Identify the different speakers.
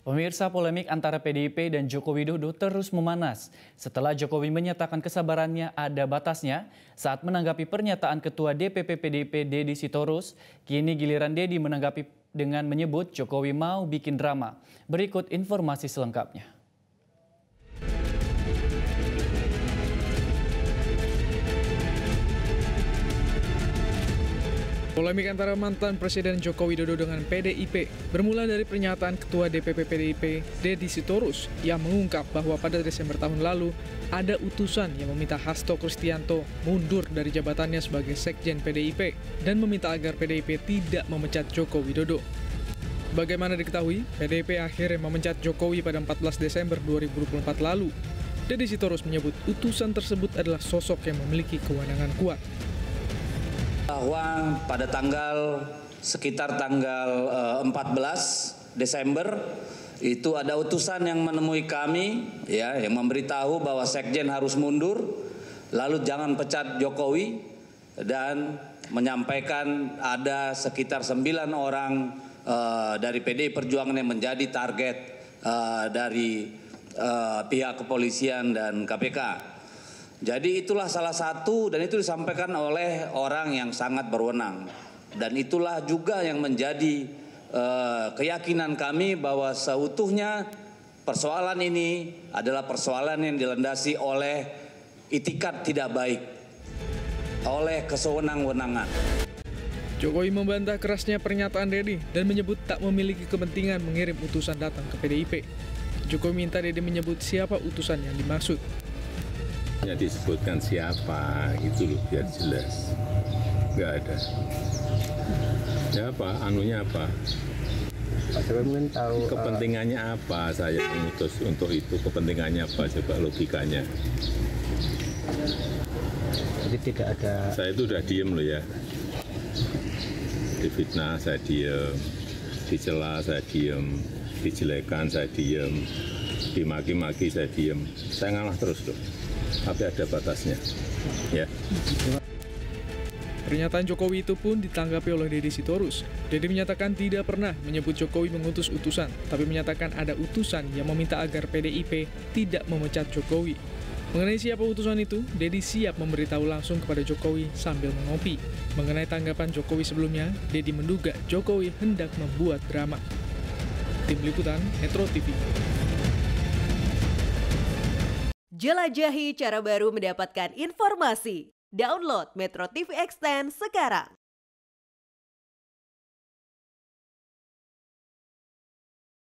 Speaker 1: Pemirsa, polemik antara PDIP dan Joko Widodo terus memanas setelah Jokowi menyatakan kesabarannya ada batasnya saat menanggapi pernyataan Ketua DPP PDIP Deddy Sitorus. Kini giliran Deddy menanggapi dengan menyebut Jokowi mau bikin drama. Berikut informasi selengkapnya.
Speaker 2: Polemik antara mantan Presiden Joko Widodo dengan PDIP bermula dari pernyataan Ketua DPP PDIP Deddy Sitorus yang mengungkap bahwa pada Desember tahun lalu ada utusan yang meminta Hasto Kristianto mundur dari jabatannya sebagai Sekjen PDIP dan meminta agar PDIP tidak memecat Joko Widodo. Bagaimana diketahui, PDIP akhirnya memecat Jokowi pada 14 Desember 2024 lalu. Deddy Sitorus menyebut utusan tersebut adalah sosok yang memiliki kewenangan kuat.
Speaker 3: Bahwa pada sekitar tanggal 14 Desember itu ada utusan yang menemui kami yang memberitahu bahwa Sekjen harus mundur, lalu jangan pecat Jokowi, dan menyampaikan ada sekitar 9 orang dari PDI Perjuangan yang menjadi target dari pihak kepolisian dan KPK. Jadi itulah salah satu, dan itu disampaikan oleh orang yang sangat berwenang. Dan itulah juga yang menjadi keyakinan kami bahwa seutuhnya persoalan ini adalah persoalan yang dilandasi oleh itikat tidak baik, oleh kesewenang-wenangan.
Speaker 2: Jokowi membantah kerasnya pernyataan Deddy dan menyebut tak memiliki kepentingan mengirim utusan datang ke PDIP. Jokowi minta Deddy menyebut siapa utusan yang dimaksud.
Speaker 4: Ya, disebutkan siapa gitu loh, biar jelas. Nggak ada. Ya apa, anunya apa?
Speaker 5: Saya mungkin tahu
Speaker 4: kepentingannya apa saya mengutus untuk itu, kepentingannya apa, coba logikanya.
Speaker 5: Jadi tidak ada.
Speaker 4: Saya itu udah diem loh ya. Difitnah saya diem, dicela saya diem, dijelekan saya diem, dimaki-maki saya diem. Saya ngalah terus loh. Tapi ada batasnya, ya.
Speaker 2: Pernyataan Jokowi itu pun ditanggapi oleh Deddy Sitorus. Deddy menyatakan tidak pernah menyebut Jokowi mengutus utusan, tapi menyatakan ada utusan yang meminta agar PDIP tidak memecat Jokowi. Mengenai siapa utusan itu, Deddy siap memberitahu langsung kepada Jokowi sambil mengopi. Mengenai tanggapan Jokowi sebelumnya, Deddy menduga Jokowi hendak membuat drama. Tim Liputan, Metro TV.
Speaker 6: Jelajahi cara baru mendapatkan informasi. Download Metro TV Extend sekarang.